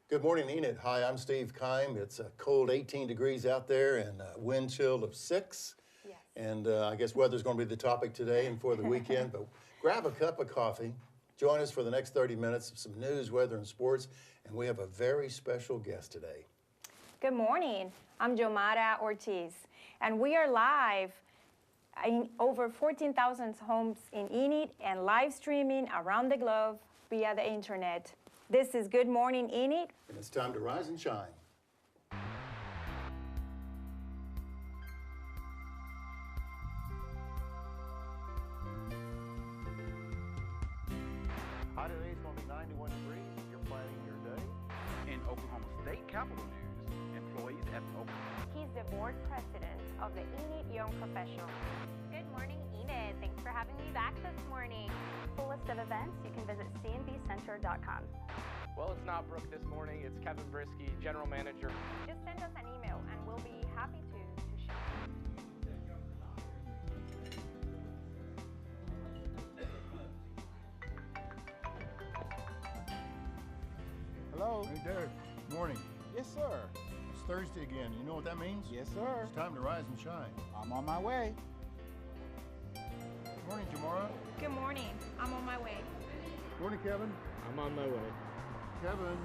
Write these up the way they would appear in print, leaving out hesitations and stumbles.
Good morning, Enid. Hi, I'm Steve Kime. It's a cold 18 degrees out there and a wind chill of 6. Yes. And I guess weather's going to be the topic today and for the weekend. But grab a cup of coffee. Join us for the next 30 minutes of some news, weather, and sports. And we have a very special guest today. Good morning. I'm Jomara Ortiz, and we are live in over 14,000 homes in Enid and live streaming around the globe via the internet. This is Good Morning Enid. And it's time to rise and shine. High today is going to be 91 degrees. You're planning your day. In Oklahoma State Capitol News, employees at the Oklahoma. He's the board president of the Enid Young Professionals. Good morning, Enid. Thanks for having me back this morning. For a list of events, you can visit cnbcenter.com. Well, it's not Brooke this morning. It's Kevin Brisky, general manager. Just send us an email and we'll be happy to share. Hello. Hey, Derrick. Good morning. Yes, sir. It's Thursday again. You know what that means? Yes, sir. It's time to rise and shine. I'm on my way. Good morning, Jomara. Good morning. I'm on my way. Good morning, Kevin. I'm on my way. Kevin.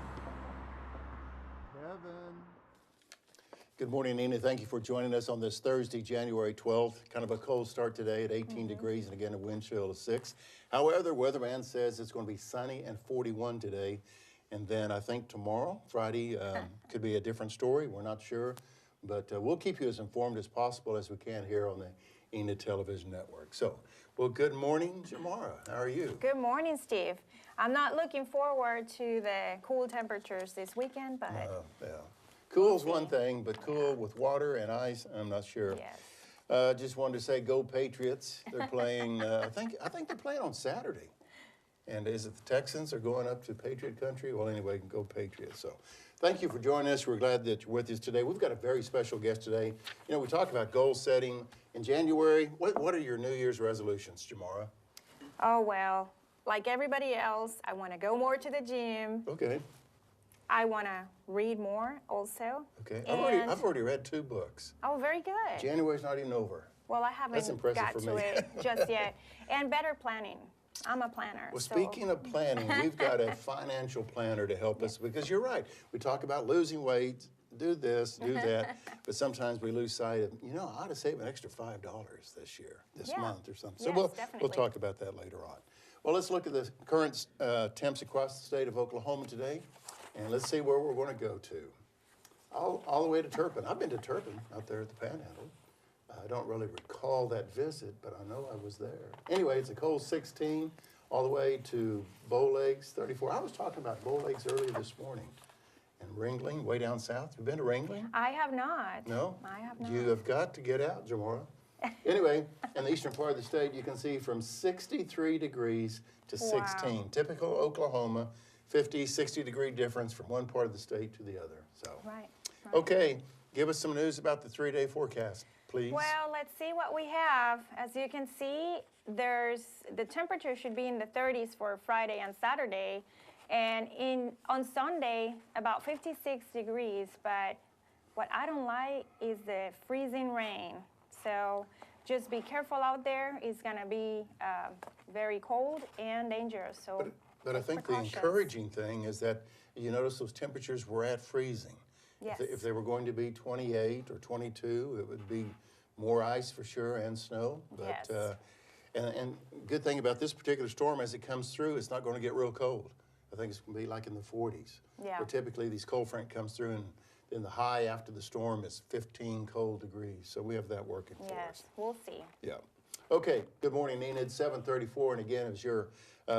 Good morning, Enid. Thank you for joining us on this Thursday, January 12th. Kind of a cold start today at 18 degrees and again a wind chill of 6. However, the weatherman says it's going to be sunny and 41 today. And then I think tomorrow, Friday, could be a different story. We're not sure. But we'll keep you as informed as possible as we can here on the Enid Television Network. So, well, good morning, Gemara. How are you? Good morning, Steve. I'm not looking forward to the cool temperatures this weekend, but Yeah. Cool's one thing, but cool with water and ice, I'm not sure. yes. Just wanted to say, go Patriots. They're playing. I think they're playing on Saturday. And is it the Texans are going up to Patriot country? Well, anyway, go Patriots. So, thank you for joining us. We're glad that you're with us today. We've got a very special guest today. You know, we talk about goal setting in January. What are your New Year's resolutions, Jomara? Oh, well, like everybody else, I want to go more to the gym. Okay. I want to read more also. Okay. And- I've already read 2 books. Oh, very good. January's not even over. Well, I haven't That's impressive got for to me. it just yet. And better planning. I'm a planner. Well, so- speaking of planning, we've got a financial planner to help us because you're right. We talk about losing weight, do this, do that, but sometimes we lose sight of, I ought to save an extra $5 this year, this Yeah. month or something. So Yes, we'll definitely. talk about that later on. Well, let's look at the current temps across the state of Oklahoma today, and let's see where we're going to go to. All the way to Turpin. I've been to Turpin out there at the Panhandle. I don't really recall that visit, but I know I was there. Anyway, it's a cold 16 all the way to Bow Lakes, 34. I was talking about Bow Lakes earlier this morning. And Ringling, way down south. You been to Ringling? I have not. No? I have not. You have got to get out, Jomara. Anyway, in the eastern part of the state, you can see from 63 degrees to 16. Wow. Typical Oklahoma, 50, 60-degree difference from one part of the state to the other. So, Right. okay, give us some news about the 3-day forecast, please. Well, let's see what we have. As you can see, the temperature should be in the 30s for Friday and Saturday, and on Sunday about 56 degrees. But what I don't like is the freezing rain. So just be careful out there. It's gonna be very cold and dangerous. So, But I take think precautions. the encouraging thing is that you notice those temperatures were at freezing. Yes. If they were going to be 28 or 22, it would be more ice for sure and snow. But, Yes. And good thing about this particular storm, as it comes through, it's not going to get real cold. I think it's going to be like in the 40s. Yeah. Where typically these cold front comes through and then the high after the storm is 15 cold degrees. So we have that working for us. Yes, we'll see. Yeah. Okay, good morning, Enid, 7:34, and again, as you're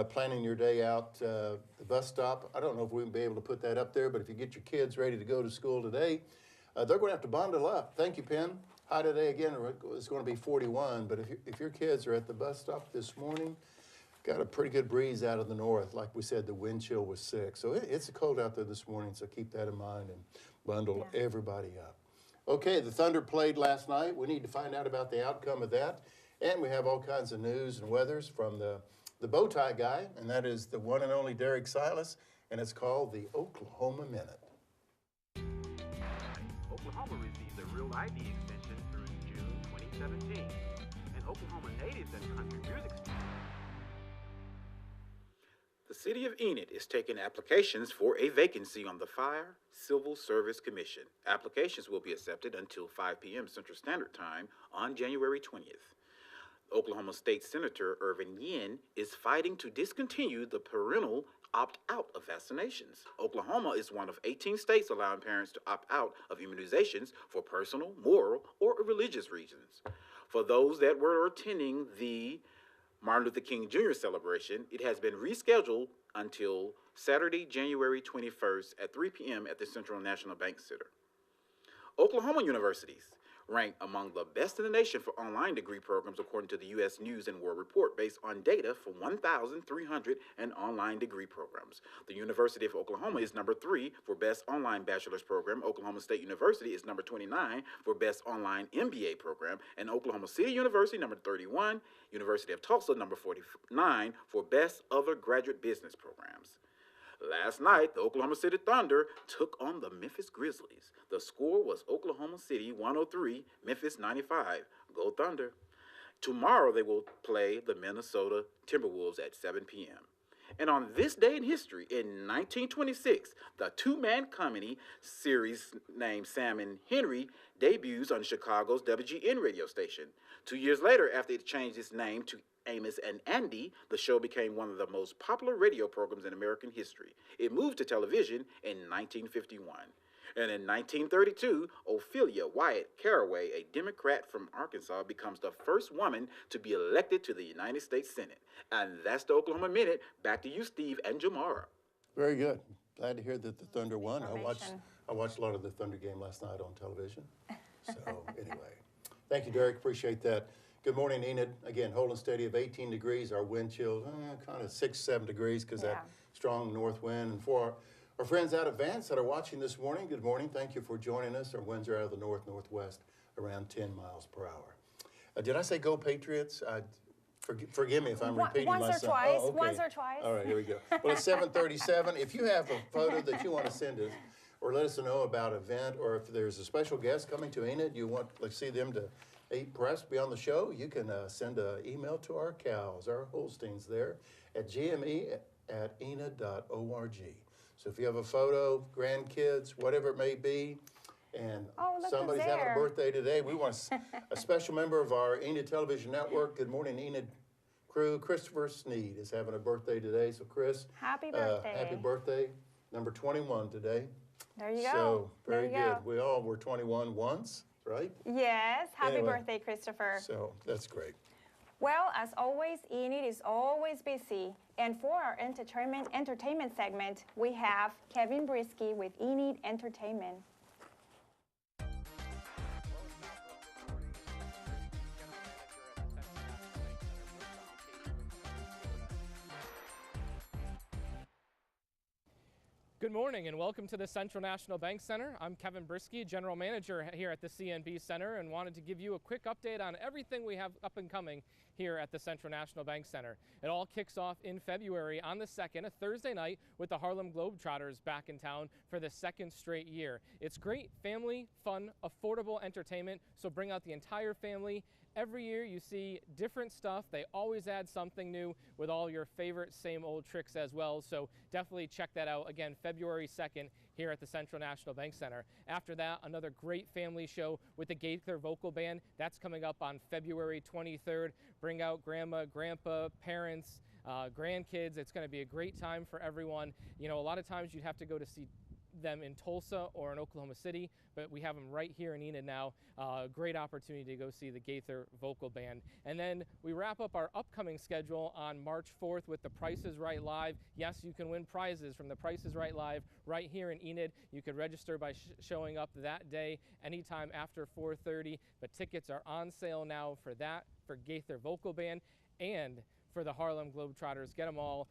planning your day out, the bus stop, I don't know if we'll be able to put that up there, but if you get your kids ready to go to school today, they're going to have to bundle up. Thank you, Penn. High today, again, it's going to be 41, but if your kids are at the bus stop this morning, got a pretty good breeze out of the north. Like we said, the wind chill was 6, so it's cold out there this morning, so keep that in mind and bundle everybody up. Okay, the Thunder played last night. We need to find out about the outcome of that. And we have all kinds of news and weathers from the bow tie guy, and that is the one and only Derrick Silas. and it's called the Oklahoma Minute. Oklahoma received a Real ID extension through June 2017, and Oklahoma natives and country music stars. The City of Enid is taking applications for a vacancy on the Fire Civil Service Commission. Applications will be accepted until 5 p.m. Central Standard Time on January 20th. Oklahoma State Senator Irvin Yin is fighting to discontinue the parental opt-out of vaccinations. Oklahoma is one of 18 states allowing parents to opt out of immunizations for personal, moral, or religious reasons. For those that were attending the Martin Luther King Jr. celebration, it has been rescheduled until Saturday, January 21st at 3 p.m. at the Central National Bank Center. Oklahoma universities rank among the best in the nation for online degree programs according to the U.S. News and World Report based on data from 1,300 online degree programs. The University of Oklahoma is number 3 for best online bachelor's program. Oklahoma State University is number 29 for best online MBA program. And Oklahoma City University, number 31. University of Tulsa, number 49 for best other graduate business programs. Last night, the Oklahoma City Thunder took on the Memphis Grizzlies. The score was Oklahoma City 103, Memphis 95. Go Thunder. Tomorrow, they will play the Minnesota Timberwolves at 7 p.m. And on this day in history, in 1926, the two-man comedy series named Sam and Henry debuts on Chicago's WGN radio station. 2 years later, after it changed its name to Amos and Andy, the show became one of the most popular radio programs in American history. It moved to television in 1951. And in 1932, Ophelia Wyatt Caraway, a Democrat from Arkansas, becomes the first woman to be elected to the United States Senate. And that's the Oklahoma Minute. Back to you, Steve and Jomara. Very good. Glad to hear that the Thunder won. I Information. watched a lot of the Thunder game last night on television. So anyway, thank you, Derrick. Appreciate that. Good morning, Enid. Again, holding steady of 18 degrees. Our wind chill, kind of 6, 7 degrees because that strong north wind. And for our friends out of Vance that are watching this morning, good morning. Thank you for joining us. Our winds are out of the north-northwest around 10 miles per hour. Did I say go Patriots? Forgive me if I'm repeating myself. Once or twice. Oh, okay. Once or twice. All right, here we go. Well, it's 7:37. If you have a photo that you want to send us or let us know about an event, or if there's a special guest coming to Enid, you want to see them to press be on the show, you can send an email to our cows, our Holsteins there at gme@enid.org. So if you have a photo, grandkids, whatever it may be, and look somebody's who's having a there. birthday today, we want a special member of our Enid Television Network. Good morning, Enid crew. Christopher Sneed is having a birthday today. So Chris, Happy birthday. happy birthday. Number 21 today. There you go. So very There you good. go. We all were 21 once, right? Yes. Happy Anyway. birthday, Christopher. So that's great. Well, as always, Enid is always busy. And for our entertainment segment, we have Kevin Boryczki with Enid Entertainment. Good morning and welcome to the Central National Bank Center. I'm Kevin Boryczki, General Manager here at the CNB Center, and wanted to give you a quick update on everything we have up and coming here at the Central National Bank Center. It all kicks off in February on the 2nd, a Thursday night, with the Harlem Globetrotters back in town for the 2nd straight year. It's great family, fun, affordable entertainment, so bring out the entire family. Every year you see different stuff. They always add something new with all your favorite same old tricks as well. So definitely check that out. Again, February 2nd here at the Central National Bank Center. After that, another great family show with the Gaither Vocal Band. That's coming up on February 23rd. Bring out grandma, grandpa, parents, grandkids. It's going to be a great time for everyone. You know, a lot of times you'd have to go to see them in Tulsa or in Oklahoma City, but we have them right here in Enid now. Great opportunity to go see the Gaither Vocal Band. And then we wrap up our upcoming schedule on March 4th with the Price is Right Live. Yes, you can win prizes from the Price is Right Live right here in Enid. You could register by showing up that day anytime after 4:30, but tickets are on sale now for that, for Gaither Vocal Band, and for the Harlem Globetrotters. Get them all.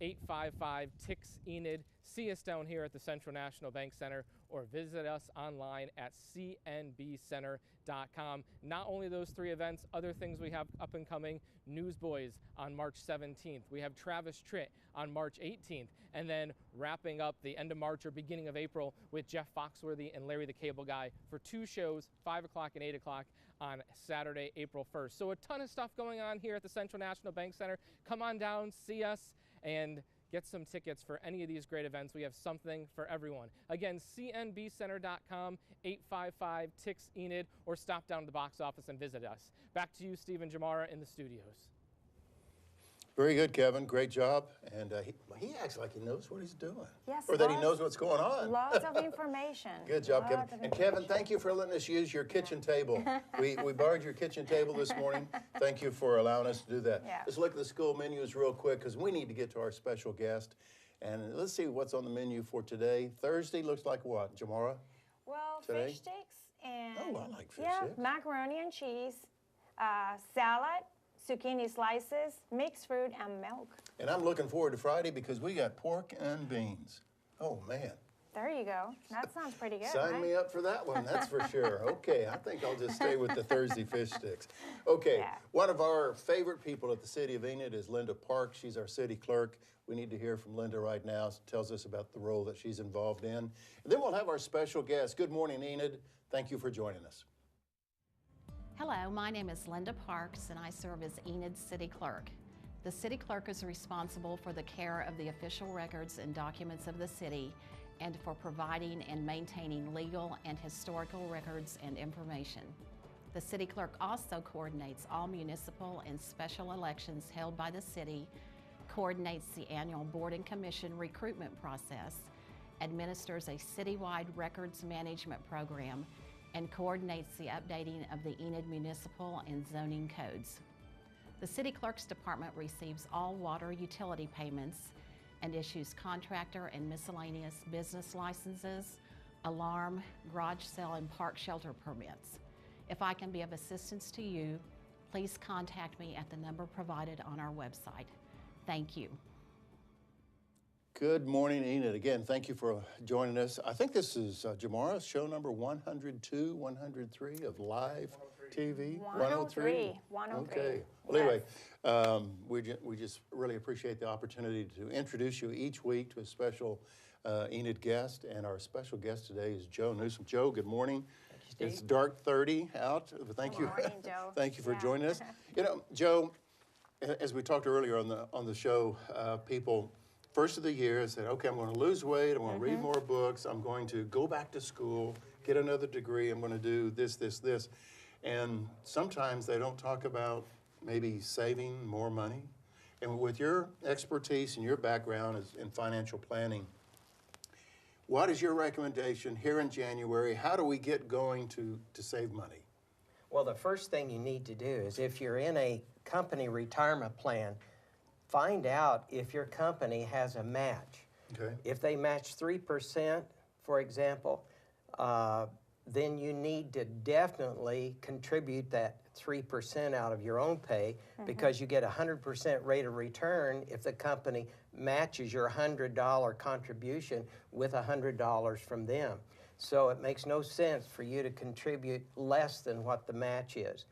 855-TIX-ENID. See us down here at the Central National Bank Center or visit us online at cnbcenter.com. Not only those 3 events, other things we have up and coming: Newsboys on March 17th. We have Travis Tritt on March 18th. And then wrapping up the end of March or beginning of April with Jeff Foxworthy and Larry the Cable Guy for 2 shows, 5 o'clock and 8 o'clock on Saturday, April 1st. So a ton of stuff going on here at the Central National Bank Center. Come on down, see us, and get some tickets for any of these great events. We have something for everyone. Again, cnbcenter.com, 855-TIX-ENID, or stop down to the box office and visit us. Back to you, Steve and Jomara, in the studios. Very good, Kevin. Great job. And he acts like he knows what he's doing. Yes, or that he knows what's going on. Lots of information. Good job, Kevin. Lots of And Kevin, information. thank you for letting us use your kitchen table. We borrowed your kitchen table this morning. Thank you for allowing us to do that. Yeah. Let's look at the school menus real quick because we need to get to our special guest. And let's see what's on the menu for today. Thursday looks like what, Jomara? Well, Today? fish sticks and Oh, I like fish yeah, sticks. macaroni and cheese, salad, zucchini slices, mixed fruit, and milk. And I'm looking forward to Friday because we got pork and beans. Oh, man. There you go. That sounds pretty good, Sign right? me up for that one, that's for sure. Okay, I think I'll just stay with the Thursday fish sticks. Okay, Yeah. One of our favorite people at the city of Enid is Linda Park. She's our city clerk. We need to hear from Linda right now. She tells us about the role that she's involved in. And then we'll have our special guest. Good morning, Enid. Thank you for joining us. Hello, my name is Linda Parks and I serve as Enid's City Clerk. The City Clerk is responsible for the care of the official records and documents of the city and for providing and maintaining legal and historical records and information. The City Clerk also coordinates all municipal and special elections held by the city, coordinates the annual Board and Commission recruitment process, administers a citywide records management program, and coordinates the updating of the Enid municipal and zoning codes. The City Clerk's Department receives all water utility payments and issues contractor and miscellaneous business licenses, alarm, garage sale, and park shelter permits. If I can be of assistance to you, please contact me at the number provided on our website. Thank you. Good morning, Enid. Again, thank you for joining us. I think this is Jomara, show number 102, 103 of live TV. 103. 103. Okay. Well, anyway, we just really appreciate the opportunity to introduce you each week to a special Enid guest. And our special guest today is Joe Newsom. Joe, good morning. It's dark 30 out. Thank you. Good morning, Joe. Thank you for Yeah. joining us. You know, Joe, as we talked earlier on the show, people first of the year said, okay, I'm going to lose weight, I'm going to read more books, I'm going to go back to school, get another degree, I'm going to do this, this, this. And sometimes they don't talk about maybe saving more money. And with your expertise and your background in financial planning, what is your recommendation here in January? How do we get going to save money? Well, the first thing you need to do is if you're in a company retirement plan, find out if your company has a match. Okay. If they match 3%, for example, then you need to definitely contribute that 3% out of your own pay because you get a 100% rate of return if the company matches your $100 contribution with $100 from them. So it makes no sense for you to contribute less than what the match is.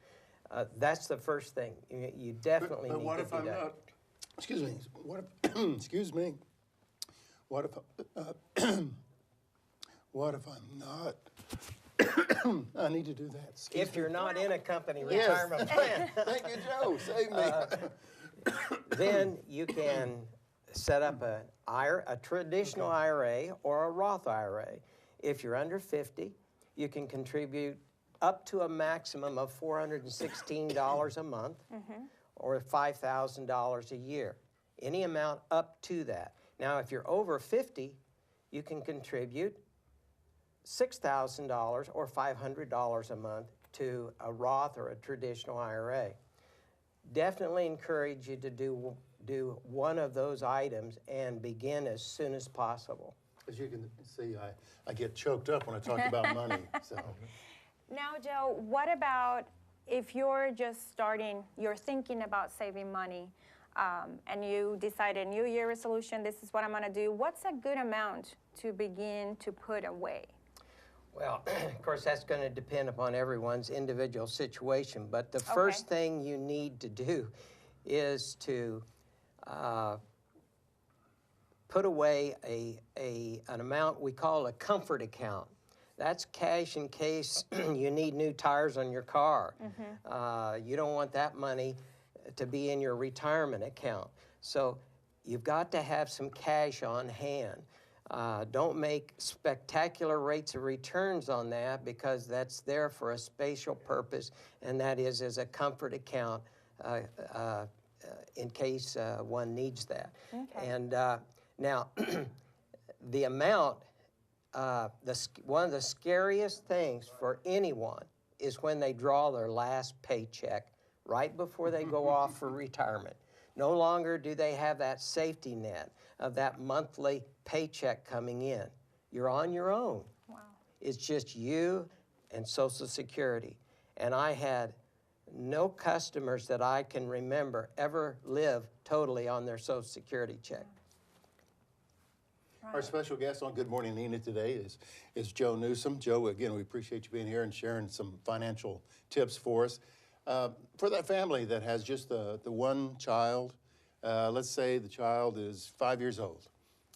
That's the first thing. You definitely But need what to if do I'm that. not, excuse me, what if, excuse me, what if, what if I'm not, I need to do that. Excuse If me. you're not in a company Yes. retirement plan, Thank you, Joe, save me. then you can set up a traditional IRA or a Roth IRA. If you're under 50, you can contribute up to a maximum of $416 a month or $5,000 a year. Any amount up to that. Now, if you're over 50, you can contribute $6,000 or $500 a month to a Roth or a traditional IRA. Definitely encourage you to do one of those items and begin as soon as possible. As you can see, I get choked up when I talk about money, so. Now, Joe, what about if you're just starting, you're thinking about saving money? and you decide a New Year resolution, this is what I'm going to do, what's a good amount to begin to put away? Well, of course, that's going to depend upon everyone's individual situation. But the first thing you need to do is to put away an amount we call a comfort account. That's cash in case you need new tires on your car. You don't want that money to be in your retirement account. So you've got to have some cash on hand. Don't make spectacular rates of returns on that, because that's there for a special purpose, and that is as a comfort account in case one needs that. And now, the amount, one of the scariest things for anyone is when they draw their last paycheck right before they go off for retirement. No longer do they have that safety net of that monthly paycheck coming in. You're on your own. Wow. It's just you and Social Security. And I had no customers that I can remember ever live totally on their Social Security check. Our special guest on Good Morning Enid today is Joe Newsom. Joe, again, we appreciate you being here and sharing some financial tips for us. For that family that has just the one child, let's say the child is 5 years old,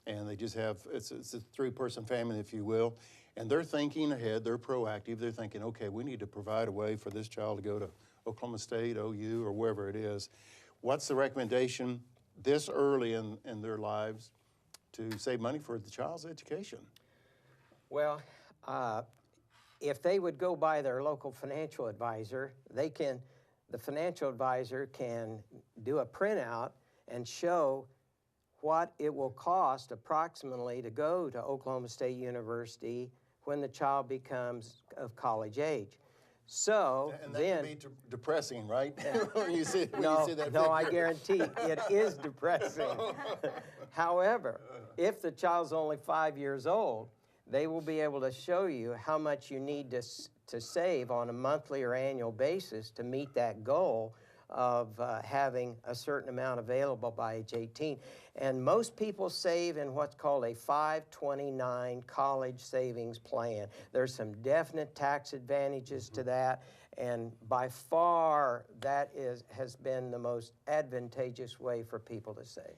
and they just have, it's a three-person family, if you will, and they're thinking ahead, they're proactive, they're thinking, okay, we need to provide a way for this child to go to Oklahoma State, OU, or wherever it is. What's the recommendation this early in their lives to save money for the child's education? Well, if they would go by their local financial advisor, the financial advisor can do a printout and show what it will cost approximately to go to Oklahoma State University when the child becomes of college age. So and that then, can be depressing, right? when you see no, that no, I figure. guarantee it is depressing. However, if the child's only 5 years old, they will be able to show you how much you need to save on a monthly or annual basis to meet that goal of having a certain amount available by age 18. And most people save in what's called a 529 college savings plan. There's some definite tax advantages to that, and by far that has been the most advantageous way for people to save.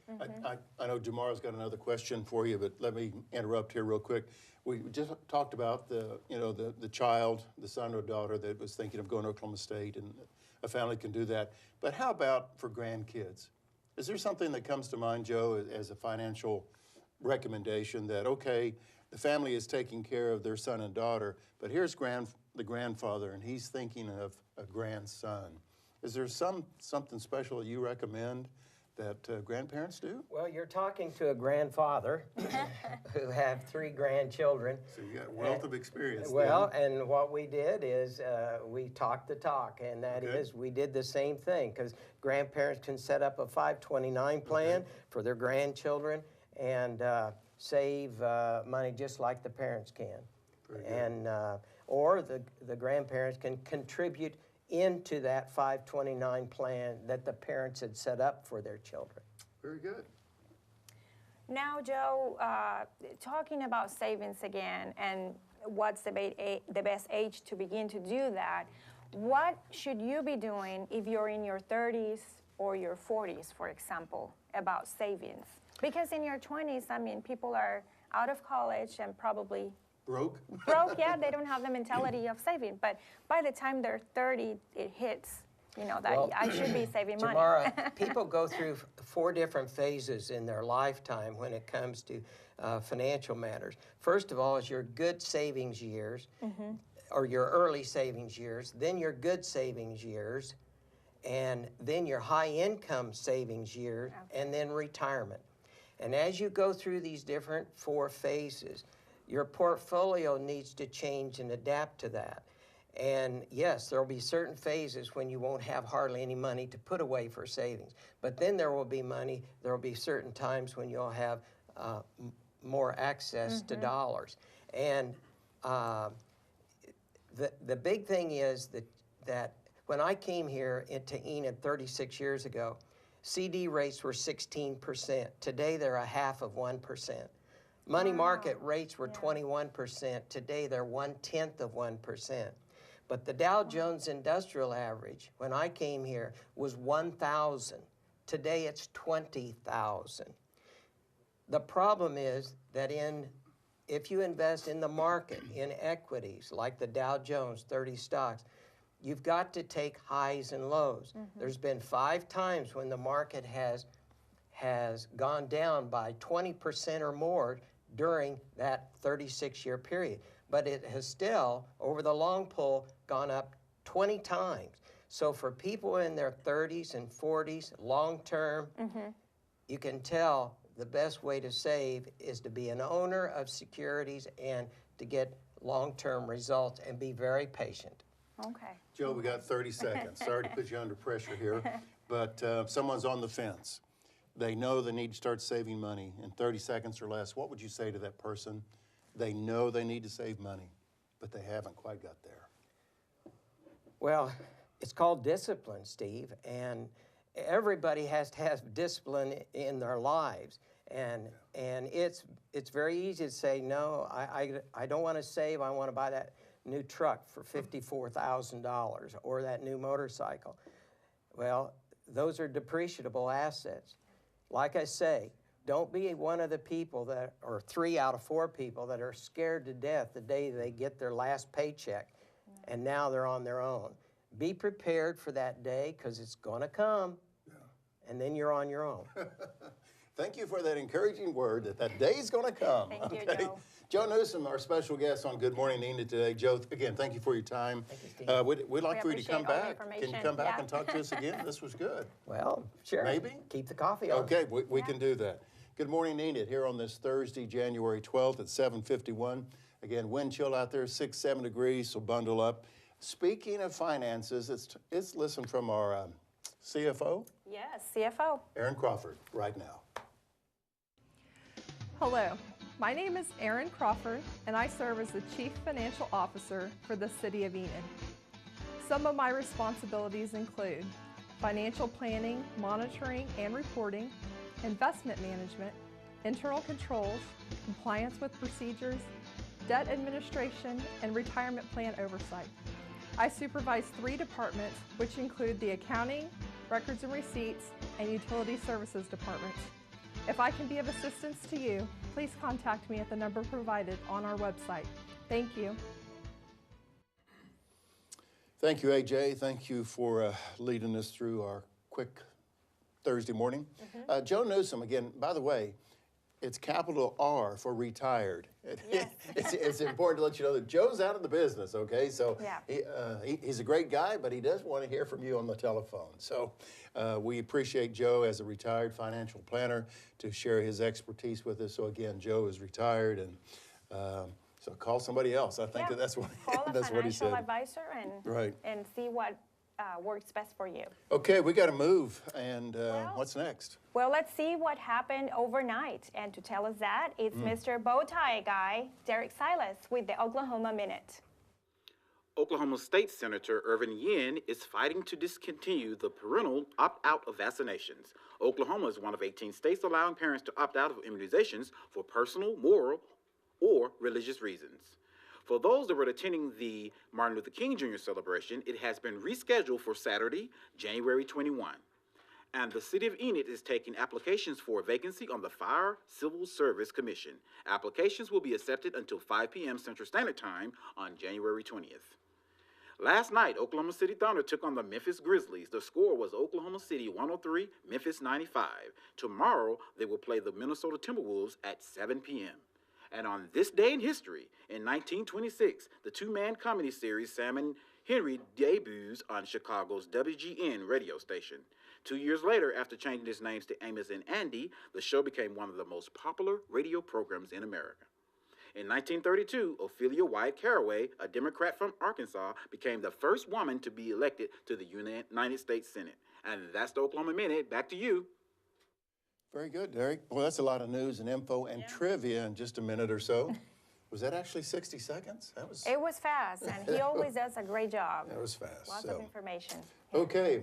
I know Jomara's got another question for you, but let me interrupt here real quick. We just talked about the child, the son or daughter that was thinking of going to Oklahoma State, and a family can do that. But how about for grandkids? Is there something that comes to mind, Joe, as a financial recommendation that, okay, the family is taking care of their son and daughter, but here's the grandfather, and he's thinking of a grandson. Is there something special that you recommend that grandparents do? Well, you're talking to a grandfather who have 3 grandchildren. So you got a wealth of experience. Well, and what we did is we talked the talk, and that is we did the same thing, because grandparents can set up a 529 plan for their grandchildren and save money just like the parents can. And or the grandparents can contribute into that 529 plan that the parents had set up for their children. Very good. Now, Joe, talking about savings again, and what's the best age to begin to do that, what should you be doing if you're in your 30s or your 40s, for example, about savings? Because in your 20s, I mean, people are out of college and probably broke, yeah, they don't have the mentality of saving. But by the time they're 30, it hits, that I should be saving money. Jomara, people go through 4 different phases in their lifetime when it comes to financial matters. First of all is your good savings years, or your early savings years, then your good savings years, and then your high income savings years, and then retirement. And as you go through these different 4 phases, your portfolio needs to change and adapt to that. And yes, there will be certain phases when you won't have hardly any money to put away for savings. But then there will be certain times when you'll have more access to dollars. And the big thing is that when I came here to Enid 36 years ago, CD rates were 16%. Today, they're a half of 1%. Money market rates were 21%. Today, they're 1/10 of 1%. But the Dow Jones Industrial Average, when I came here, was 1,000. Today, it's 20,000. The problem is that if you invest in the market, in equities, like the Dow Jones 30 stocks, you've got to take highs and lows. There's been 5 times when the market has gone down by 20% or more during that 36-year period. But it has still, over the long pull, gone up 20 times. So for people in their 30s and 40s, long term, you can tell the best way to save is to be an owner of securities and to get long-term results and be very patient. Okay. Joe, we got 30 seconds. Sorry to put you under pressure here, but someone's on the fence. They know they need to start saving money in 30 seconds or less. What would you say to that person? They know they need to save money, but they haven't quite got there. Well, it's called discipline, Steve, and everybody has to have discipline in their lives. And it's very easy to say, no, I don't want to save. I want to buy that new truck for $54,000 or that new motorcycle. Well, those are depreciable assets. Like I say, don't be one of the people that, or 3 out of 4 people that are scared to death the day they get their last paycheck and now they're on their own. Be prepared for that day because it's going to come and then you're on your own. Thank you for that encouraging word that day's going to come. Thank you, Joe. Joe Newsom, our special guest on Good Morning Enid today. Joe, again, thank you for your time. Thank you, Steve. We'd like for you to come appreciate all the back. Can you information. come back Yeah. and talk to us again? This was good. Well, sure. Maybe? Keep the coffee on. Okay, we can do that. Good Morning Enid here on this Thursday, January 12th at 7:51. Again, wind chill out there, 6-7 degrees, so bundle up. Speaking of finances, it's listen from our CFO, Yes, CFO. Aaron Crawford, right now. Hello, my name is Aaron Crawford, and I serve as the Chief Financial Officer for the City of Enid. Some of my responsibilities include financial planning, monitoring and reporting, investment management, internal controls, compliance with procedures, debt administration, and retirement plan oversight. I supervise 3 departments, which include the accounting, records and receipts, and utility services departments. If I can be of assistance to you, please contact me at the number provided on our website. Thank you. Thank you, AJ. Thank you for leading us through our quick Thursday morning. Joe Newsom, again, by the way, it's capital R for retired. Yes. It's important to let you know that Joe's out of the business, okay? So Yeah. he's a great guy, but he does want to hear from you on the telephone. So we appreciate Joe as a retired financial planner to share his expertise with us. So again, Joe is retired, and so call somebody else. I think that's what Call a that's what he financial said. advisor and see what works best for you. Okay, we got to move, and what's next? Well, let's see what happened overnight. And to tell us that, it's Mr. Bowtie Guy, Derrick Silas, with the Oklahoma Minute. Oklahoma State Senator Irvin Yin is fighting to discontinue the parental opt-out of vaccinations. Oklahoma is one of 18 states allowing parents to opt out of immunizations for personal, moral, or religious reasons. For those that were attending the Martin Luther King Jr. celebration, it has been rescheduled for Saturday, January 21. And the City of Enid is taking applications for a vacancy on the Fire Civil Service Commission. Applications will be accepted until 5 p.m. Central Standard Time on January 20th. Last night, Oklahoma City Thunder took on the Memphis Grizzlies. The score was Oklahoma City 103, Memphis 95. Tomorrow, they will play the Minnesota Timberwolves at 7 p.m. And on this day in history, in 1926, the 2-man comedy series Sam and Henry debuts on Chicago's WGN radio station. 2 years later, after changing its names to Amos and Andy, the show became one of the most popular radio programs in America. In 1932, Ophelia Wyatt Caraway, a Democrat from Arkansas, became the first woman to be elected to the United States Senate. And that's the Oklahoma Minute. Back to you. Very good, Derrick. Well, that's a lot of news and info and trivia in just a minute or so. Was that actually 60 seconds? It was fast, and he always does a great job. That was fast. Lots of information. Okay,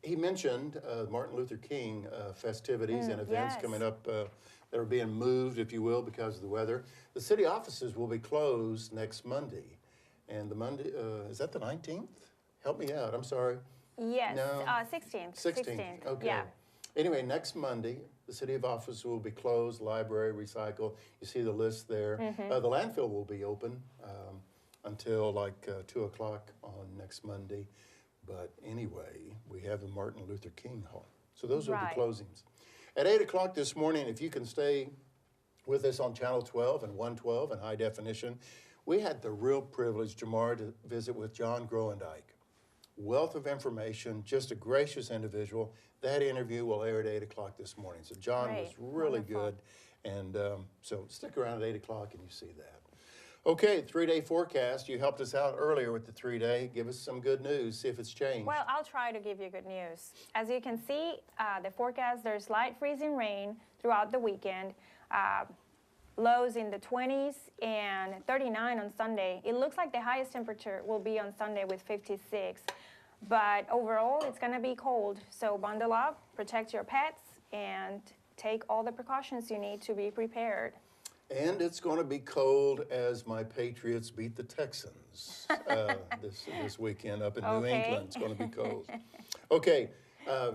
He mentioned Martin Luther King festivities and events yes. coming up that are being moved, if you will, because of the weather. The city offices will be closed next Monday. And the Monday, is that the 19th? Help me out, I'm sorry. Yes, No. 16th. 16th, okay. Yeah. Anyway, next Monday, the city of office will be closed, library, recycle. You see the list there. The landfill will be open until like 2 o'clock on next Monday. But anyway, we have the Martin Luther King Hall. So those are the closings. At 8 o'clock this morning, if you can stay with us on Channel 12 and 112 in high definition, we had the real privilege, Jomara, to visit with John Groendyke. Wealth of information, just a gracious individual. That interview will air at 8 o'clock this morning. So John was really good. And so stick around at 8 o'clock and you see that. Okay, 3-day forecast. You helped us out earlier with the 3-day. Give us some good news, see if it's changed. Well, I'll try to give you good news. As you can see, the forecast, there's light freezing rain throughout the weekend. Lows in the 20s and 39 on Sunday. It looks like the highest temperature will be on Sunday with 56. But overall, it's going to be cold. So bundle up, protect your pets, and take all the precautions you need to be prepared. And it's going to be cold as my Patriots beat the Texans this weekend up in New England. It's going to be cold. Okay,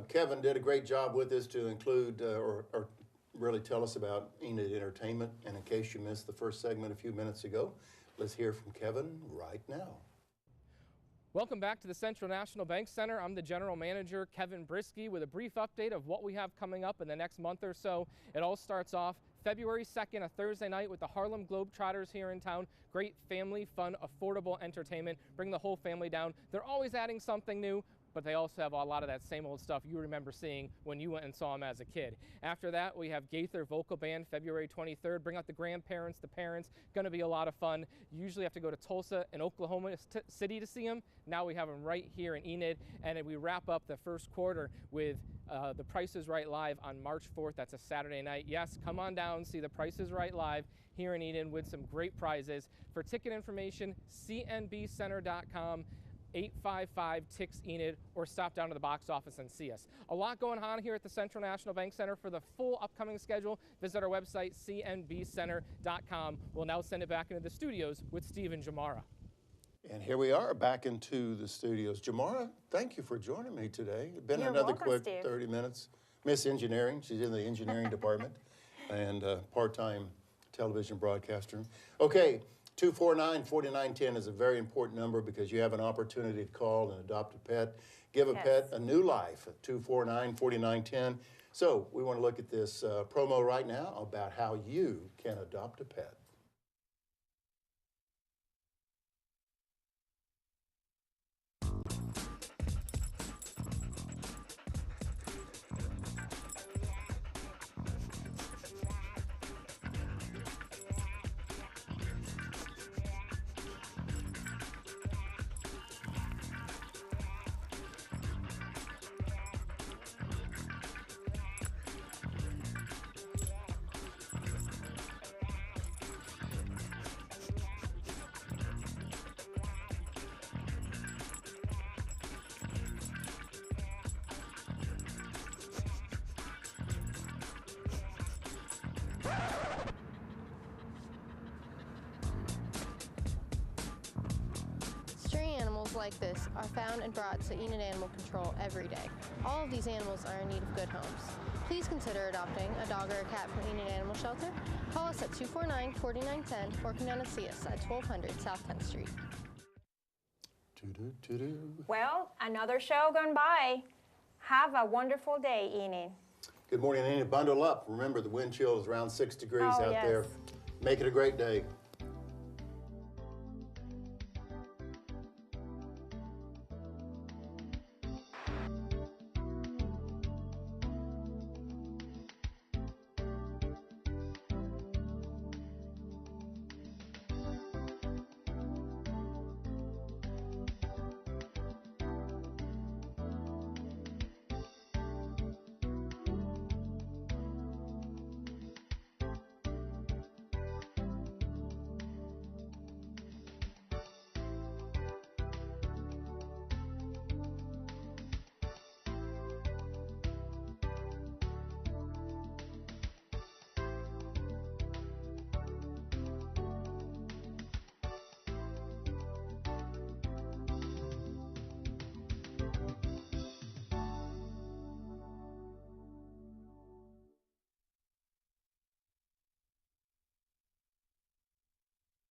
Kevin did a great job with us to include or really tell us about Enid Entertainment. And in case you missed the first segment a few minutes ago, let's hear from Kevin right now. Welcome back to the Central National Bank Center. I'm the General Manager, Kevin Boryczki, with a brief update of what we have coming up in the next month or so. It all starts off February 2nd, a Thursday night, with the Harlem Globetrotters here in town. Great family, fun, affordable entertainment. Bring the whole family down. They're always adding something new, but they also have a lot of that same old stuff you remember seeing when you went and saw them as a kid. After that, we have Gaither Vocal Band, February 23rd. Bring out the grandparents, the parents. Gonna be a lot of fun. You usually have to go to Tulsa and Oklahoma City to see them. Now we have them right here in Enid, and we wrap up the first quarter with The Price is Right Live on March 4th. That's a Saturday night. Yes, come on down, see The Price is Right Live here in Enid with some great prizes. For ticket information, cnbcenter.com. 855-TIX-ENID, or stop down to the box office and see us. A lot going on here at the Central National Bank Center. For the full upcoming schedule, visit our website, cnbcenter.com. We'll now send it back into the studios with Steve and Jomara. And here we are back into the studios. Jomara, thank you for joining me today. It's been You're another welcome, quick Steve. 30 minutes. Miss Engineering, she's in the engineering department, and part-time television broadcaster. Okay. 249-4910 is a very important number because you have an opportunity to call and adopt a pet. Give a pet a new life at 249-4910. So we want to look at this promo right now about how you can adopt a pet. Stray animals like this are found and brought to Enid Animal Control every day. All of these animals are in need of good homes. Please consider adopting a dog or a cat from Enid Animal Shelter. Call us at 249-4910 or come down and see us at 1200 South 10th Street. Well, another show gone by. Have a wonderful day, Enid. Good morning, Enid. Bundle up. Remember, the wind chill is around 6 degrees out there. Make it a great day.